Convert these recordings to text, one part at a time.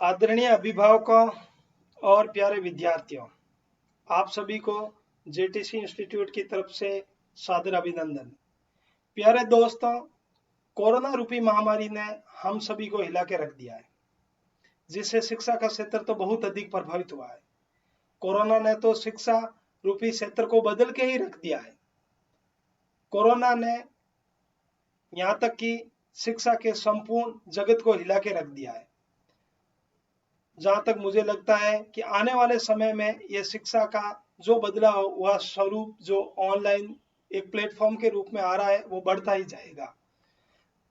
आदरणीय अभिभावकों और प्यारे विद्यार्थियों, आप सभी को जेटीसी इंस्टीट्यूट की तरफ से सादर अभिनंदन। प्यारे दोस्तों, कोरोना रूपी महामारी ने हम सभी को हिला के रख दिया है, जिससे शिक्षा का क्षेत्र तो बहुत अधिक प्रभावित हुआ है। कोरोना ने तो शिक्षा रूपी क्षेत्र को बदल के ही रख दिया है। कोरोना ने यहाँ तक कि शिक्षा के संपूर्ण जगत को हिला के रख दिया है। जहां तक मुझे लगता है कि आने वाले समय में यह शिक्षा का जो बदला हुआ स्वरूप, जो ऑनलाइन एक प्लेटफॉर्म के रूप में आ रहा है, वो बढ़ता ही जाएगा।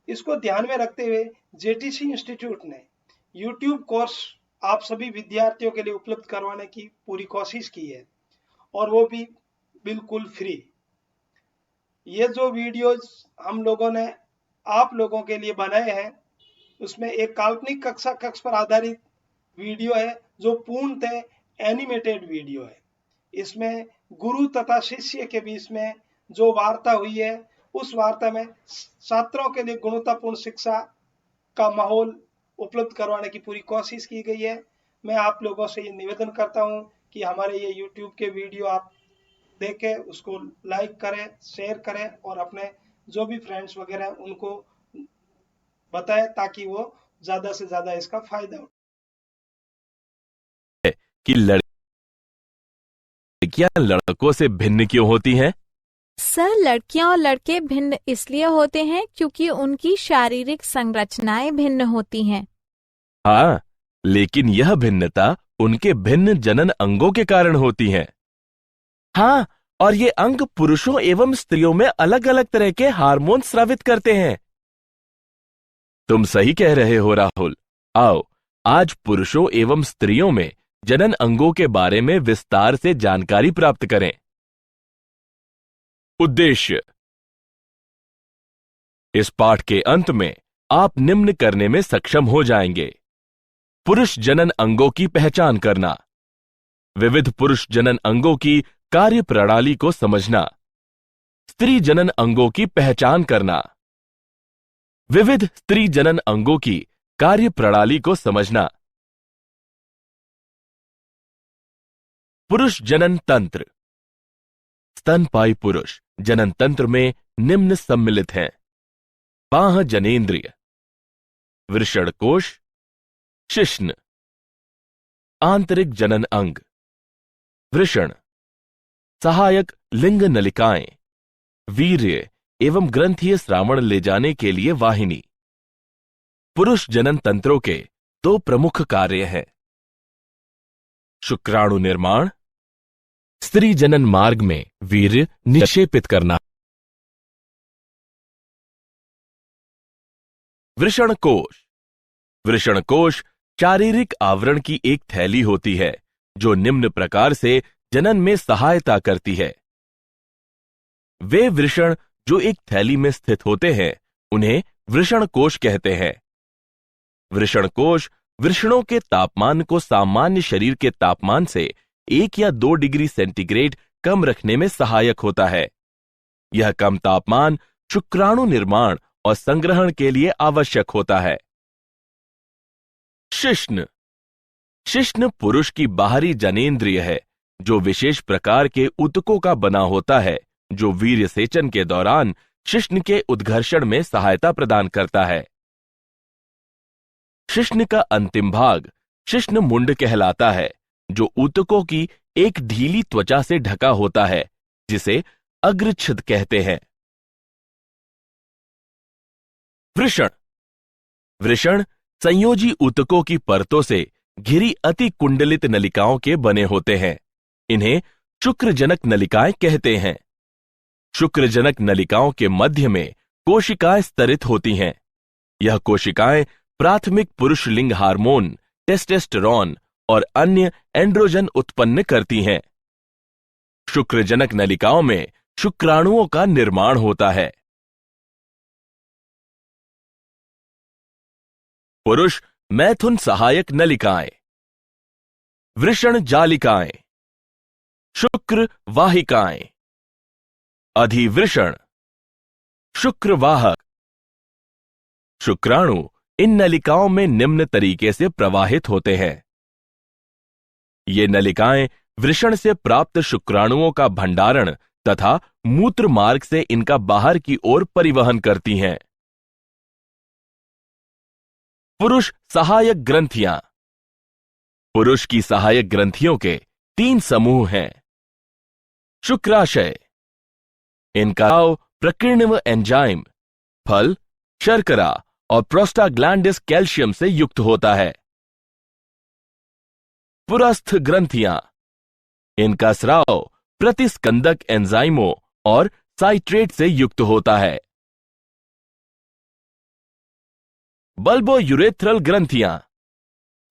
इसको ध्यान में रखते हुए जेटीसी इंस्टीट्यूट ने यूट्यूब कोर्स आप सभी विद्यार्थियों के लिए उपलब्ध करवाने की पूरी कोशिश की है, और वो भी बिल्कुल फ्री। ये जो वीडियोज हम लोगों ने आप लोगों के लिए बनाए हैं, उसमें एक काल्पनिक कक्ष पर आधारित वीडियो है जो पूर्णतः एनिमेटेड वीडियो है। इसमें गुरु तथा शिष्य के बीच में जो वार्ता हुई है, उस वार्ता में छात्रों के लिए गुणवत्तापूर्ण शिक्षा का माहौल उपलब्ध करवाने की पूरी कोशिश की गई है। मैं आप लोगों से ये निवेदन करता हूं कि हमारे ये YouTube के वीडियो आप देखें, उसको लाइक करें, शेयर करें और अपने जो भी फ्रेंड्स वगैरह हैं उनको बताएं, ताकि वो ज्यादा से ज्यादा इसका फायदा उठाएं। कि लड़कियां लड़कों से भिन्न क्यों होती हैं? सर, लड़कियां और लड़के भिन्न इसलिए होते हैं क्योंकि उनकी शारीरिक संरचनाएं भिन्न होती हैं। हाँ, लेकिन यह भिन्नता उनके भिन्न जनन अंगों के कारण होती है। हाँ, और ये अंग पुरुषों एवं स्त्रियों में अलग अलग तरह के हार्मोन स्रावित करते हैं। तुम सही कह रहे हो राहुल। आओ, आज पुरुषों एवं स्त्रियों में जनन अंगों के बारे में विस्तार से जानकारी प्राप्त करें। उद्देश्य: इस पाठ के अंत में आप निम्न करने में सक्षम हो जाएंगे: पुरुष जनन अंगों की पहचान करना, विविध पुरुष जनन अंगों की कार्य प्रणाली को समझना, स्त्री जनन अंगों की पहचान करना, विविध स्त्री जनन अंगों की कार्य प्रणाली को समझना, पुरुष जनन तंत्र। स्तनपायी पुरुष जनन तंत्र में निम्न सम्मिलित हैं: बाह्य जनेंद्रिय, वृषणकोश, शिश्न, आंतरिक जनन अंग, वृषण, सहायक लिंग नलिकाएं, वीर्य एवं ग्रंथीय श्रावण ले जाने के लिए वाहिनी। पुरुष जनन तंत्रों के दो प्रमुख कार्य हैं: शुक्राणु निर्माण, स्त्री जनन मार्ग में वीर्य निक्षेपित करना। वृषणकोश। वृषणकोश शारीरिक आवरण की एक थैली होती है जो निम्न प्रकार से जनन में सहायता करती है। वे वृषण जो एक थैली में स्थित होते हैं, उन्हें वृषणकोश कहते हैं। वृषणकोश वृषणों के तापमान को सामान्य शरीर के तापमान से 1 या 2 डिग्री सेंटीग्रेड कम रखने में सहायक होता है। यह कम तापमान शुक्राणु निर्माण और संग्रहण के लिए आवश्यक होता है। शिश्न। शिश्न पुरुष की बाहरी जनेंद्रिय है जो विशेष प्रकार के ऊतकों का बना होता है, जो वीर्य सेचन के दौरान शिश्न के उद्घर्षण में सहायता प्रदान करता है। शिश्न का अंतिम भाग शिश्न मुंड कहलाता है, जो ऊतकों की एक ढीली त्वचा से ढका होता है, जिसे अग्रछिद कहते हैं। वृषण। वृषण संयोजी ऊतकों की परतों से घिरी अति कुंडलित नलिकाओं के बने होते हैं। इन्हें शुक्रजनक नलिकाएं कहते हैं। शुक्रजनक नलिकाओं के मध्य में कोशिकाएं स्तरित होती हैं। यह कोशिकाएं प्राथमिक पुरुष लिंग हार्मोन टेस्टोस्टेरोन और अन्य एंड्रोजन उत्पन्न करती हैं। शुक्रजनक नलिकाओं में शुक्राणुओं का निर्माण होता है। पुरुष मैथुन सहायक नलिकाएं, वृषण जालिकाएं, शुक्र वाहिकाएं, अधिवृषण, शुक्रवाहक। शुक्राणु इन नलिकाओं में निम्न तरीके से प्रवाहित होते हैं। ये नलिकाएं वृषण से प्राप्त शुक्राणुओं का भंडारण तथा मूत्र मार्ग से इनका बाहर की ओर परिवहन करती हैं। पुरुष सहायक ग्रंथियां। पुरुष की सहायक ग्रंथियों के 3 समूह हैं। शुक्राशय, इनका स्राव प्रकीर्णव एंजाइम, फल, शर्करा और प्रोस्टाग्लैंडिस कैल्शियम से युक्त होता है। पुरस्थ ग्रंथियां, इनका स्राव प्रतिस्कंदक एंजाइमों और साइट्रेट से युक्त होता है। बल्बोयूरेथ्रल ग्रंथियां,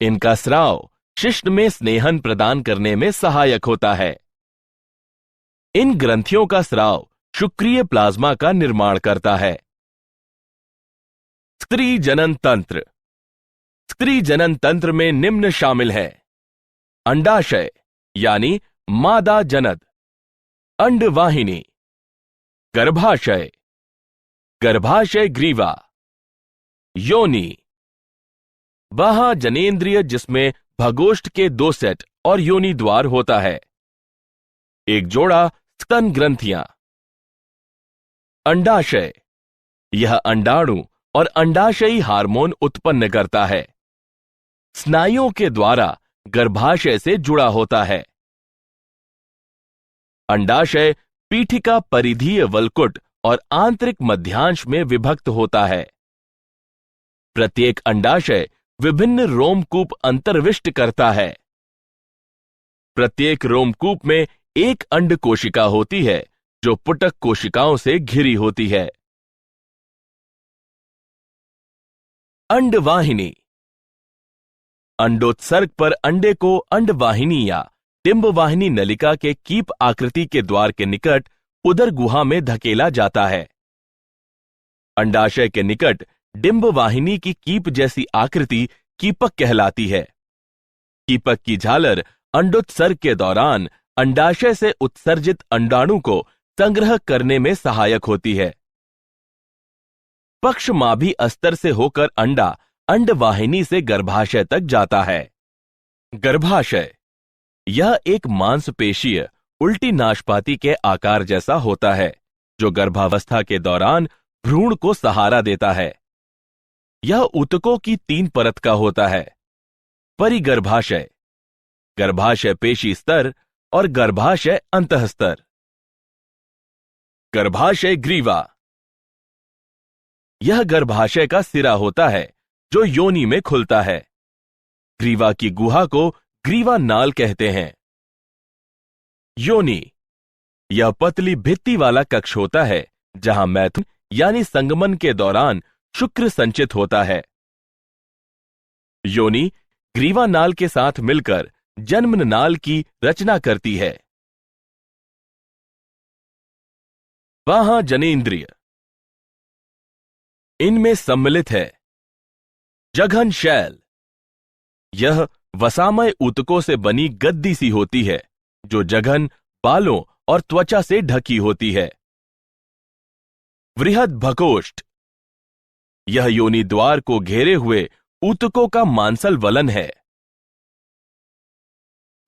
इनका स्राव शिश्न में स्नेहन प्रदान करने में सहायक होता है। इन ग्रंथियों का स्राव शुक्रीय प्लाज्मा का निर्माण करता है। स्त्री जनन तंत्र। स्त्री जनन तंत्र में निम्न शामिल है: अंडाशय यानी मादा जनद, अंडवाहिनी, गर्भाशय, गर्भाशय ग्रीवा, योनि, बाह्य जनेंद्रिय जिसमें भगोष्ठ के 2 सेट और योनि द्वार होता है, एक जोड़ा स्तन ग्रंथियां। अंडाशय, यह अंडाणु और अंडाशयी हार्मोन उत्पन्न करता है। स्नायुओं के द्वारा गर्भाशय से जुड़ा होता है। अंडाशय पीठिका परिधीय वल्कुट और आंतरिक मध्यांश में विभक्त होता है। प्रत्येक अंडाशय विभिन्न रोमकूप अंतर्विष्ट करता है। प्रत्येक रोमकूप में एक अंड कोशिका होती है जो पुटक कोशिकाओं से घिरी होती है। अंडवाहिनी, अंडोत्सर्ग पर अंडे को अंडवाहिनी या डिंबवाहिनी नलिका के कीप आकृति के द्वार के निकट उदर गुहा में धकेला जाता है। अंडाशय के निकट डिंबवाहिनी की कीप जैसी आकृति कीपक कहलाती है। कीपक की झालर अंडोत्सर्ग के दौरान अंडाशय से उत्सर्जित अंडाणु को संग्रह करने में सहायक होती है। पक्षमाभी अस्तर से होकर अंडा अंडवाहिनी से गर्भाशय तक जाता है। गर्भाशय, यह एक मांसपेशीय उल्टी नाशपाती के आकार जैसा होता है जो गर्भावस्था के दौरान भ्रूण को सहारा देता है। यह ऊतकों की 3 परत का होता है: परिगर्भाशय, गर्भाशय पेशी स्तर और गर्भाशय अंतःस्तर। गर्भाशय ग्रीवा, यह गर्भाशय का सिरा होता है जो योनि में खुलता है। ग्रीवा की गुहा को ग्रीवा नाल कहते हैं। योनि, यह पतली भित्ति वाला कक्ष होता है जहां मैथुन यानी संगमन के दौरान शुक्र संचित होता है। योनि ग्रीवा नाल के साथ मिलकर जन्म नाल की रचना करती है। बाह्य जनेंद्रिय, इनमें सम्मिलित है जघन शैल, यह वसामय ऊतकों से बनी गद्दी सी होती है जो जघन, बालों और त्वचा से ढकी होती है। वृहद भगोष्ठ, यह योनि द्वार को घेरे हुए ऊतकों का मांसल वलन है।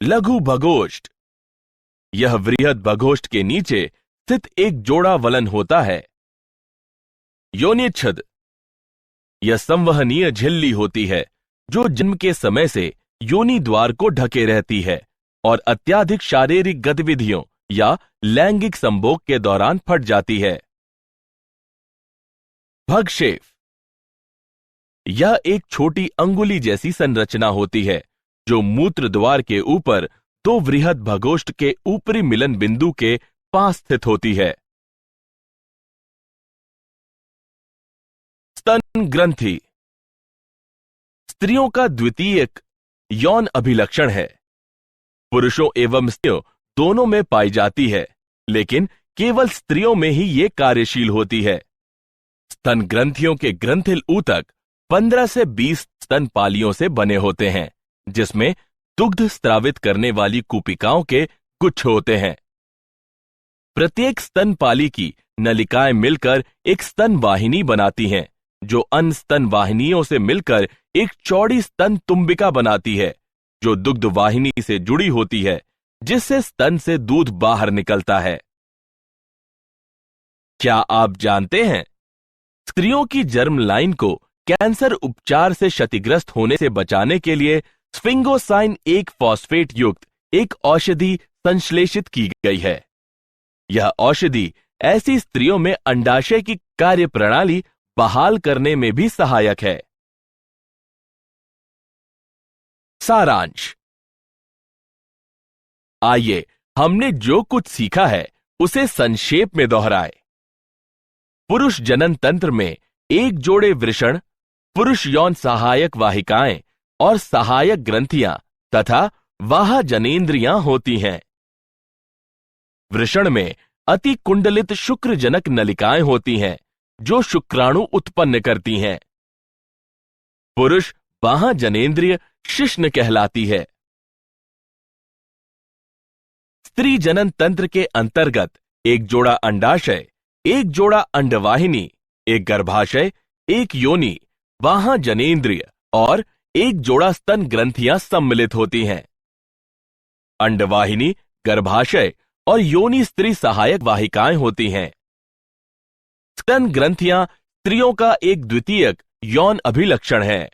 लघु भगोष्ठ, यह वृहद भगोष्ठ के नीचे स्थित एक जोड़ा वलन होता है। योनिच्छद, यह संवहनीय झिल्ली होती है जो जन्म के समय से योनि द्वार को ढके रहती है और अत्यधिक शारीरिक गतिविधियों या लैंगिक संभोग के दौरान फट जाती है। भगशेफ, यह एक छोटी अंगुली जैसी संरचना होती है जो मूत्र द्वार के ऊपर 2 वृहद भगोष्ठ के ऊपरी मिलन बिंदु के पास स्थित होती है। स्तन ग्रंथि, स्त्रियों का द्वितीयक यौन अभिलक्षण है। पुरुषों एवं स्त्रियों दोनों में पाई जाती है, लेकिन केवल स्त्रियों में ही ये कार्यशील होती है। स्तन ग्रंथियों के ग्रंथिल ऊतक 15 से 20 स्तन पालियों से बने होते हैं, जिसमें दुग्ध स्त्रावित करने वाली कूपिकाओं के गुच्छ होते हैं। प्रत्येक स्तन पाली की नलिकाएं मिलकर एक स्तन वाहिनी बनाती हैं, जो अन्य स्तन वाहिनियों से मिलकर एक चौड़ी स्तन तुम्बिका बनाती है, जो दुग्ध वाहिनी से जुड़ी होती है, जिससे स्तन से दूध बाहर निकलता है। क्या आप जानते हैं, स्त्रियों की जर्म लाइन को कैंसर उपचार से क्षतिग्रस्त होने से बचाने के लिए स्फिंगोसाइन 1 फॉस्फेट युक्त एक औषधि संश्लेषित की गई है। यह औषधि ऐसी स्त्रियों में अंडाशय की कार्यप्रणाली बहाल करने में भी सहायक है। सारांश। आइए हमने जो कुछ सीखा है उसे संक्षेप में दोहराए। पुरुष जनन तंत्र में एक जोड़े वृषण, पुरुष यौन सहायक वाहिकाएं और सहायक ग्रंथियां तथा वाह जनेंद्रियां होती हैं। वृषण में अति कुंडलित शुक्रजनक नलिकाएं होती हैं, जो शुक्राणु उत्पन्न करती हैं। पुरुष बाह्य जनेंद्रिय शिश्न कहलाती है। स्त्री जनन तंत्र के अंतर्गत एक जोड़ा अंडाशय, एक जोड़ा अंडवाहिनी, एक गर्भाशय, एक योनि, बाह्य जनेंद्रिय और एक जोड़ा स्तन ग्रंथियां सम्मिलित होती हैं। अंडवाहिनी, गर्भाशय और योनि स्त्री सहायक वाहिकाएं होती हैं। स्तन ग्रंथियां स्त्रियों का एक द्वितीयक यौन अभिलक्षण है।